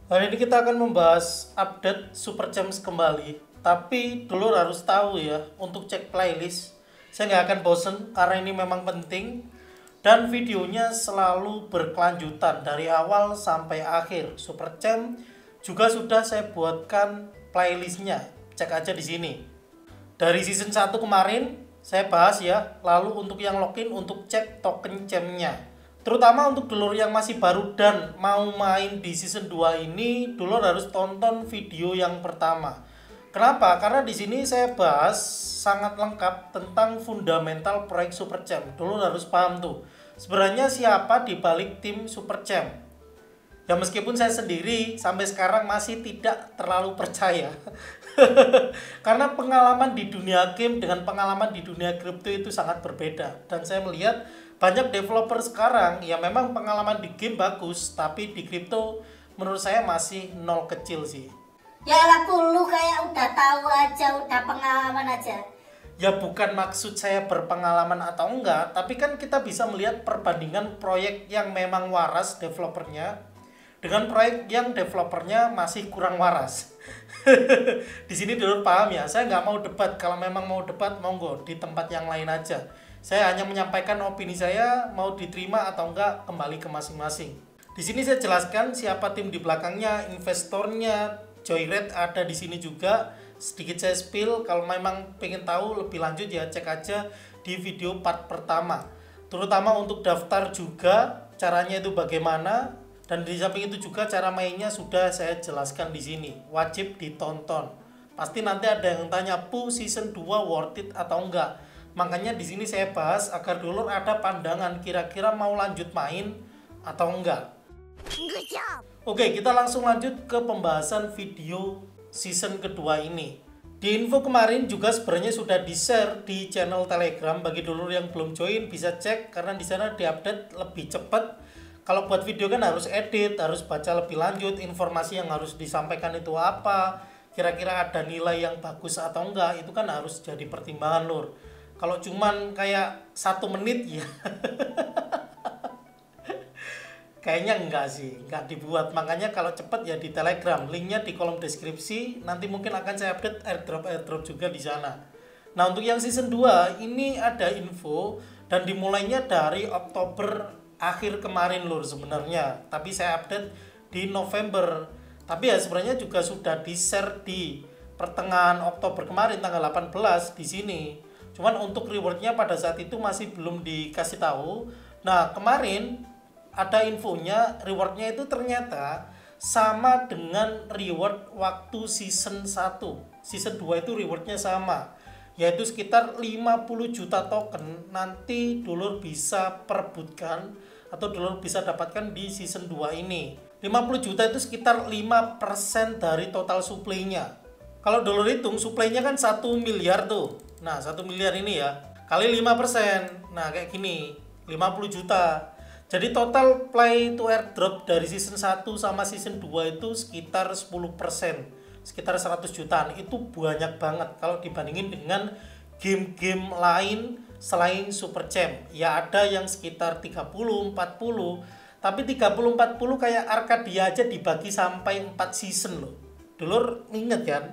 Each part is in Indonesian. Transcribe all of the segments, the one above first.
Hari ini kita akan membahas update Super Champs kembali. Tapi dulu harus tahu ya, untuk cek playlist. Saya nggak akan bosen karena ini memang penting. Dan videonya selalu berkelanjutan dari awal sampai akhir. Super Champ juga sudah saya buatkan playlistnya. Cek aja di sini. Dari season 1 kemarin saya bahas ya. Lalu untuk yang login untuk cek token champnya. Terutama untuk dulur yang masih baru dan mau main di season 2 ini, dulur harus tonton video yang pertama. Kenapa? Karena di sini saya bahas sangat lengkap tentang fundamental proyek Super Champ. Dulur harus paham tuh. Sebenarnya siapa di balik tim Super Champ? Ya meskipun saya sendiri sampai sekarang masih tidak terlalu percaya. Karena pengalaman di dunia game dengan pengalaman di dunia kripto itu sangat berbeda. Dan saya melihat banyak developer sekarang ya memang pengalaman di game bagus, tapi di kripto menurut saya masih nol kecil sih. Ya laku lu kayak udah tahu aja, udah pengalaman aja. Ya bukan maksud saya berpengalaman atau enggak, tapi kan kita bisa melihat perbandingan proyek yang memang waras developernya dengan proyek yang developernya masih kurang waras. Di sini dulu paham ya, saya nggak mau debat. Kalau memang mau debat, monggo di tempat yang lain aja. Saya hanya menyampaikan opini saya, mau diterima atau enggak kembali ke masing-masing. Di sini saya jelaskan siapa tim di belakangnya, investornya, Joyride ada di sini juga. Sedikit saya spill, kalau memang pengen tahu lebih lanjut ya cek aja di video part pertama. Terutama untuk daftar juga caranya itu bagaimana, dan di samping itu juga cara mainnya sudah saya jelaskan di sini. Wajib ditonton. Pasti nanti ada yang tanya, "Pu, season 2 worth it atau enggak?" Makanya di sini saya bahas agar dulur ada pandangan kira-kira mau lanjut main atau enggak. Oke, kita langsung lanjut ke pembahasan video season kedua ini. Di info kemarin juga sebenarnya sudah di-share di channel Telegram. Bagi dulur yang belum join bisa cek karena di sana diupdate lebih cepat. Kalau buat video kan harus edit, harus baca lebih lanjut, informasi yang harus disampaikan itu apa, kira-kira ada nilai yang bagus atau enggak, itu kan harus jadi pertimbangan lur. Kalau cuman kayak 1 menit ya kayaknya enggak sih, enggak dibuat. Makanya kalau cepet ya di Telegram, linknya di kolom deskripsi. Nanti mungkin akan saya update airdrop juga di sana. Nah untuk yang season 2 ini ada info dan dimulainya dari Oktober akhir kemarin lur sebenarnya. Tapi saya update di November. Tapi ya sebenarnya juga sudah di share di pertengahan Oktober kemarin tanggal 18 di sini. Cuman untuk rewardnya pada saat itu masih belum dikasih tahu. Nah kemarin ada infonya rewardnya itu ternyata sama dengan reward waktu season 1. Season 2 itu rewardnya sama, yaitu sekitar 50 juta token. Nanti dulur bisa perebutkan atau dulur bisa dapatkan di season 2 ini. 50 juta itu sekitar 5% dari total supply-nya. Kalau dulur hitung supply-nya kan 1 miliar tuh. Nah 1 miliar ini ya kali 5%. Nah kayak gini 50 juta. Jadi total play to airdrop dari season 1 sama season 2 itu sekitar 10%. Sekitar 100 jutaan. Itu banyak banget kalau dibandingin dengan game-game lain selain Super Champ. Ya ada yang sekitar 30, 40. Tapi 30, 40 kayak Arcadia aja dibagi sampai 4 season loh. Dulur inget kan?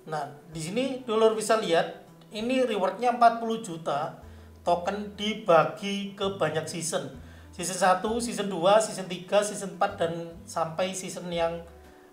Nah, di sini dulur bisa lihat ini rewardnya 40 juta token dibagi ke banyak season. Season 1, season 2, season 3, season 4 dan sampai season yang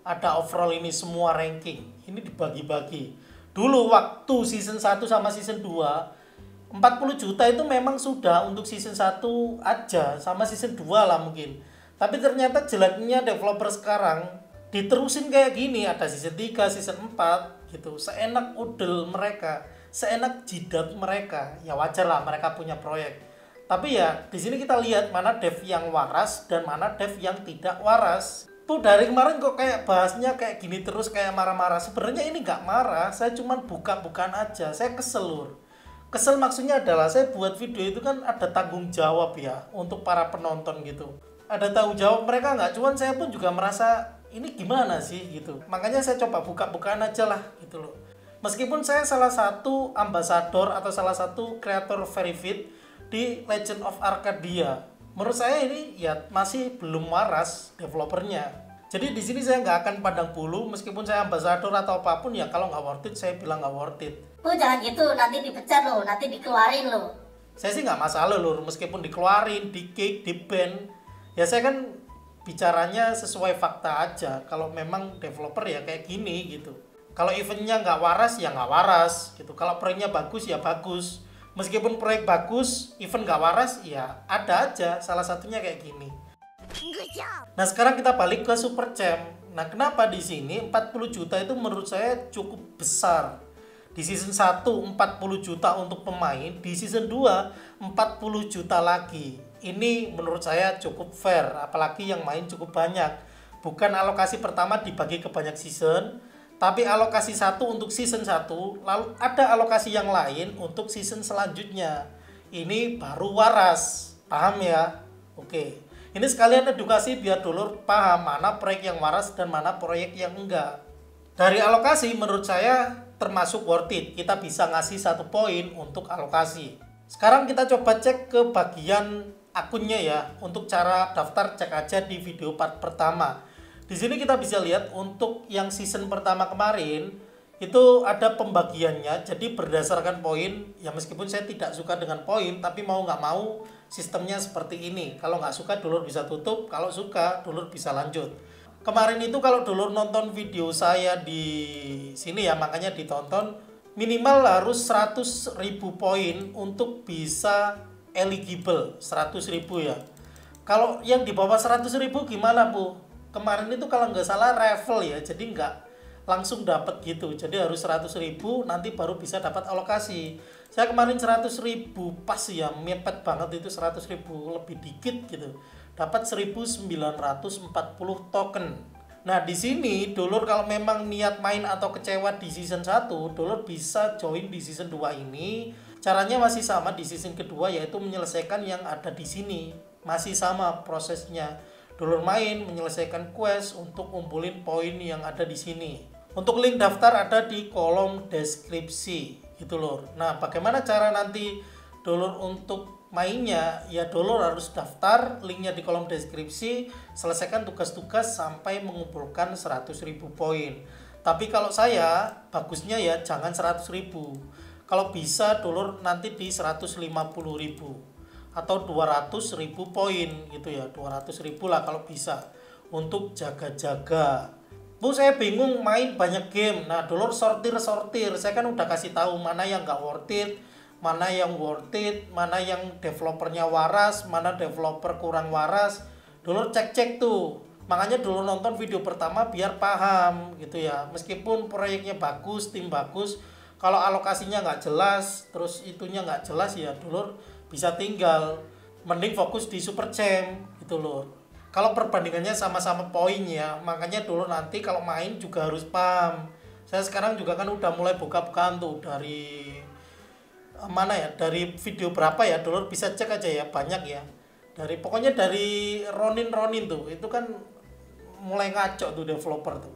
ada overall ini semua ranking. Ini dibagi-bagi. Dulu waktu season 1 sama season 2 40 juta itu memang sudah untuk season 1 aja sama season 2 lah mungkin. Tapi ternyata jeleknya developer sekarang diterusin kayak gini, ada season 3, season 4 gitu. Seenak udel mereka, seenak jidat mereka. Ya wajar lah mereka punya proyek. Tapi ya di sini kita lihat mana dev yang waras dan mana dev yang tidak waras. Tuh dari kemarin kok kayak bahasnya kayak gini terus kayak marah-marah. Sebenarnya ini nggak marah, saya cuman buka-bukaan aja. Saya kesel lur. Kesel maksudnya adalah saya buat video itu kan ada tanggung jawab ya untuk para penonton gitu. Ada tanggung jawab mereka nggak, cuman saya pun juga merasa ini gimana sih gitu. Makanya saya coba buka-bukaan aja lah gitu loh. Meskipun saya salah satu ambasador atau salah satu kreator verified di Legend of Arcadia. menurut saya ini ya masih belum waras developernya. Jadi di sini saya nggak akan pandang bulu, meskipun saya ambasador atau apapun ya, kalau nggak worth it saya bilang nggak worth it. Jangan gitu, nanti dipecat loh, nanti dikeluarin loh. Saya sih nggak masalah loh, meskipun dikeluarin, di kick, di ban. Ya saya kan bicaranya sesuai fakta aja. Kalau memang developer ya kayak gini gitu. Kalau eventnya nggak waras ya nggak waras gitu. Kalau proyeknya bagus ya bagus. Meskipun proyek bagus, event nggak waras ya ada aja. Salah satunya kayak gini. Nah sekarang kita balik ke Super Champ. Nah kenapa di sini 40 juta itu menurut saya cukup besar. Di season 1 40 juta untuk pemain, di season 2 40 juta lagi. Ini menurut saya cukup fair, apalagi yang main cukup banyak. Bukan alokasi pertama dibagi ke banyak season, tapi alokasi satu untuk season 1, lalu ada alokasi yang lain untuk season selanjutnya. Ini baru waras. Paham ya? Oke. Ini sekalian edukasi biar dulur paham mana proyek yang waras dan mana proyek yang enggak. Dari alokasi menurut saya termasuk worth it. Kita bisa ngasih 1 poin untuk alokasi. Sekarang kita coba cek ke bagian akunnya ya. Untuk cara daftar cek aja di video part pertama. Di sini kita bisa lihat untuk yang season pertama kemarin itu ada pembagiannya. Jadi berdasarkan poin, ya meskipun saya tidak suka dengan poin, tapi mau nggak mau sistemnya seperti ini. Kalau nggak suka dulur bisa tutup, kalau suka dulur bisa lanjut. Kemarin itu kalau dulur nonton video saya di sini ya, makanya ditonton, minimal harus 100.000 poin untuk bisa eligible. 100.000 ya. Kalau yang di bawah 100.000 gimana Bu? Kemarin itu kalau nggak salah raffle ya, jadi nggak langsung dapat gitu. Jadi harus 100.000 nanti baru bisa dapat alokasi. Saya kemarin 100.000 pas ya, mepet banget itu 100.000 lebih dikit gitu. Dapat 1940 token. Nah, di sini dulur kalau memang niat main atau kecewa di season 1, dulur bisa join di season 2 ini. Caranya masih sama di season kedua, yaitu menyelesaikan yang ada di sini. Masih sama prosesnya. Dulur main menyelesaikan quest untuk ngumpulin poin yang ada di sini. Untuk link daftar ada di kolom deskripsi gitu lur. Nah, bagaimana cara nanti dulur untuk mainnya? Ya dulur harus daftar, linknya di kolom deskripsi, selesaikan tugas-tugas sampai mengumpulkan 100.000 poin. Tapi kalau saya bagusnya ya jangan 100.000. Kalau bisa dulur nanti di 150.000 atau 200.000 poin gitu ya, 200.000 lah kalau bisa untuk jaga-jaga. Bu saya bingung main banyak game. Nah dulur sortir. Saya kan udah kasih tahu mana yang nggak worth it, mana yang worth it, mana yang developernya waras, mana developer kurang waras. Dulur cek tuh. Makanya dulur nonton video pertama biar paham gitu ya. Meskipun proyeknya bagus, tim bagus, kalau alokasinya nggak jelas, terus itunya nggak jelas ya dulur bisa tinggal. Mending fokus di Super Champ gitu lur. Kalau perbandingannya sama-sama poin ya, makanya dulu nanti kalau main juga harus paham. Saya sekarang juga kan udah mulai buka-bukaan tuh dari mana ya, dari video berapa ya, dulu bisa cek aja ya, banyak ya. Pokoknya dari Ronin tuh, itu kan mulai ngaco tuh developer tuh.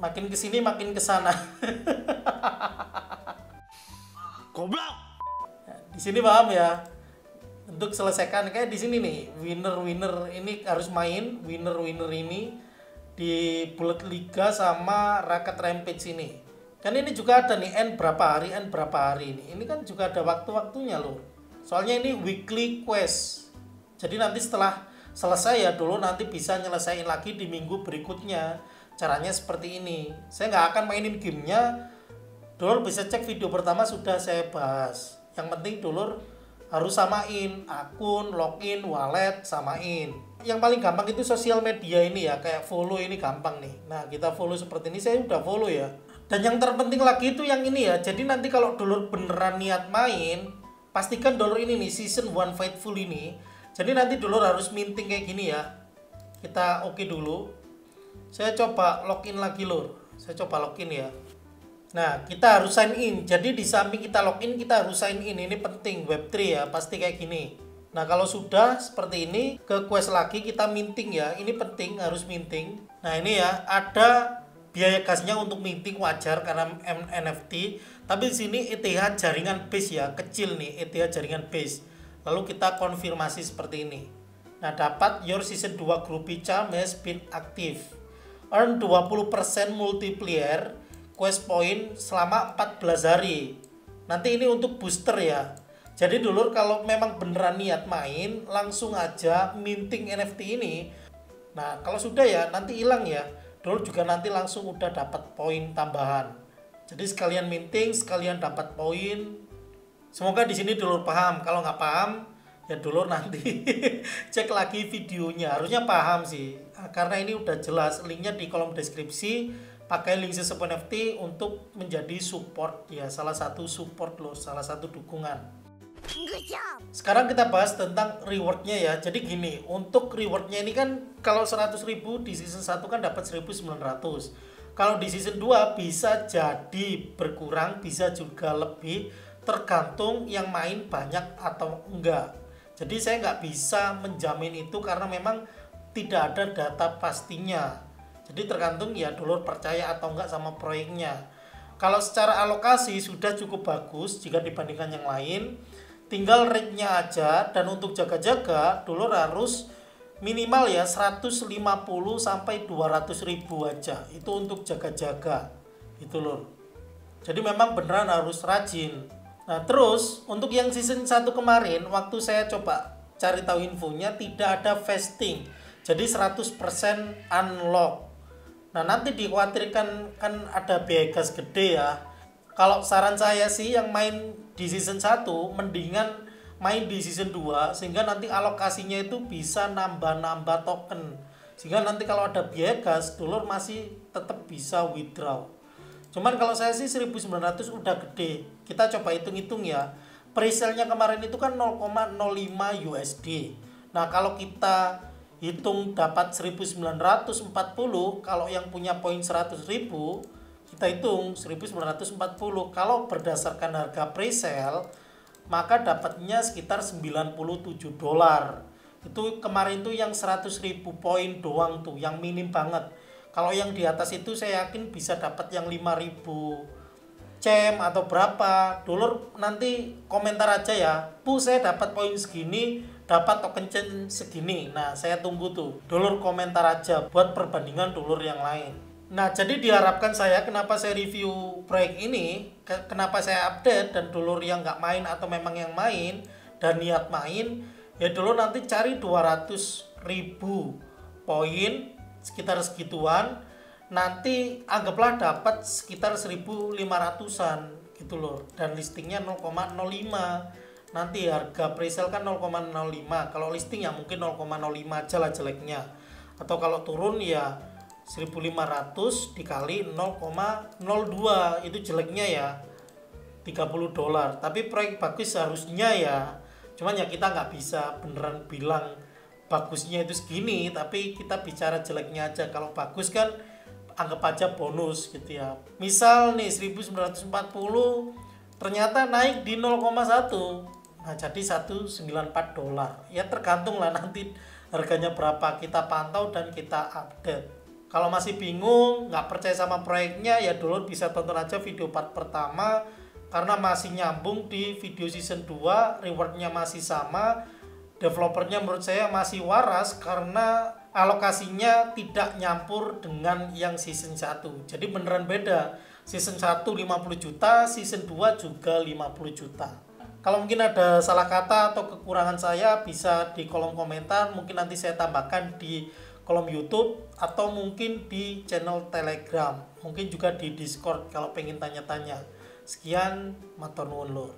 Makin kesini makin kesana. Goblok. Nah, di sini paham ya. Untuk selesaikan kayak di sini nih, winner ini harus main winner ini di Bullet Liga sama Raket Rampage ini. Kan ini juga ada nih N berapa hari ini. Ini kan juga ada waktu-waktunya loh. Soalnya ini weekly quest. Jadi nanti setelah selesai ya dulu nanti bisa nyelesain lagi di minggu berikutnya. Caranya seperti ini. Saya nggak akan mainin gamenya. Dulur bisa cek video pertama sudah saya bahas. Yang penting dulur harus samain akun, login, wallet, samain. Yang paling gampang itu sosial media ini ya, kayak follow ini gampang nih. Nah, kita follow seperti ini, saya udah follow ya. Dan yang terpenting lagi itu yang ini ya. Jadi nanti kalau dulur beneran niat main, pastikan dulur ini nih, season 1 Fightful ini. Jadi nanti dulur harus minting kayak gini ya. Kita oke dulu. Saya coba login lagi lur. Saya coba login ya. Nah, kita harus sign in. Jadi di samping kita login, kita harus sign in. Ini penting, Web3 ya, pasti kayak gini. Nah, kalau sudah seperti ini, ke quest lagi kita minting ya. Ini penting, harus minting. Nah, ini ya, ada biaya gasnya untuk minting wajar karena NFT. Tapi di sini ETH jaringan base ya, kecil nih, ETH jaringan base. Lalu kita konfirmasi seperti ini. Nah, dapat your season 2 groupie charm has been active. Earn 20% multiplier quest point selama 14 hari. Nanti ini untuk booster ya. Jadi dulur kalau memang beneran niat main, langsung aja minting NFT ini. Nah, kalau sudah ya nanti hilang ya. Dulur juga nanti langsung udah dapat poin tambahan. Jadi sekalian minting, sekalian dapat poin. Semoga di sini dulur paham. Kalau nggak paham, ya dulur nanti cek lagi videonya. Harusnya paham sih. Karena ini udah jelas, linknya di kolom deskripsi. Pakai link Sesep NFT untuk menjadi support ya, salah satu support loh, salah satu dukungan. Sekarang kita bahas tentang rewardnya ya. Jadi gini, untuk rewardnya ini kan kalau 100.000 di season 1 kan dapat 1.900. Kalau di season 2 bisa jadi berkurang, bisa juga lebih, tergantung yang main banyak atau enggak. Jadi saya nggak bisa menjamin itu karena memang tidak ada data pastinya. Jadi tergantung ya dulur percaya atau enggak sama proyeknya. Kalau secara alokasi sudah cukup bagus jika dibandingkan yang lain. Tinggal rate-nya aja, dan untuk jaga-jaga dulur harus minimal ya 150 sampai 200 ribu aja. Itu untuk jaga-jaga. Itu lur. Jadi memang beneran harus rajin. Nah, terus untuk yang season 1 kemarin waktu saya coba cari tahu infonya tidak ada vesting. Jadi 100% unlock. Nah, nanti dikhawatirkan kan ada biaya gas gede ya. Kalau saran saya sih yang main di season 1 mendingan main di season 2 sehingga nanti alokasinya itu bisa nambah-nambah token. Sehingga nanti kalau ada biaya gas, dulur masih tetap bisa withdraw. Cuman kalau saya sih 1.900 udah gede. Kita coba hitung-hitung ya. Presale-nya kemarin itu kan 0,05 USD. Nah, kalau kita hitung dapat 1.940, kalau yang punya poin 100.000 kita hitung 1.940. Kalau berdasarkan harga presale maka dapatnya sekitar 97 dolar. Itu kemarin tuh yang 100.000 poin doang tuh, yang minim banget. Kalau yang di atas itu saya yakin bisa dapat yang 5.000 cem atau berapa. Dulur nanti komentar aja ya, "Bu, saya dapat poin segini, dapat token chain segini." Nah, saya tunggu tuh. Dulur komentar aja buat perbandingan dulur yang lain. Nah, jadi diharapkan saya kenapa saya review proyek ini, kenapa saya update, dan dulur yang nggak main atau memang yang main dan niat main, ya dulur nanti cari 200.000 poin, sekitar segituan. Nanti anggaplah dapat sekitar 1.500-an gitu loh, dan listingnya 0,05. Nanti harga presale kan 0,05, kalau listing ya mungkin 0,05 aja lah jeleknya, atau kalau turun ya 1.500 dikali 0,02 itu jeleknya ya 30 dolar. Tapi proyek bagus harusnya ya, cuman ya kita nggak bisa beneran bilang bagusnya itu segini, tapi kita bicara jeleknya aja. Kalau bagus kan anggap aja bonus gitu ya. Misal nih 1.940 ternyata naik di 0,1, nah jadi 194 dolar. Ya tergantung lah nanti harganya berapa, kita pantau dan kita update. Kalau masih bingung, nggak percaya sama proyeknya, ya dulur bisa tonton aja video part pertama karena masih nyambung di video season 2, rewardnya masih sama. Developernya menurut saya masih waras karena alokasinya tidak nyampur dengan yang season 1. Jadi beneran beda. Season 1 50 juta, season 2 juga 50 juta. Kalau mungkin ada salah kata atau kekurangan saya bisa di kolom komentar, mungkin nanti saya tambahkan di kolom YouTube atau mungkin di channel Telegram, mungkin juga di Discord kalau pengen tanya-tanya. Sekian, matur nuwun lur.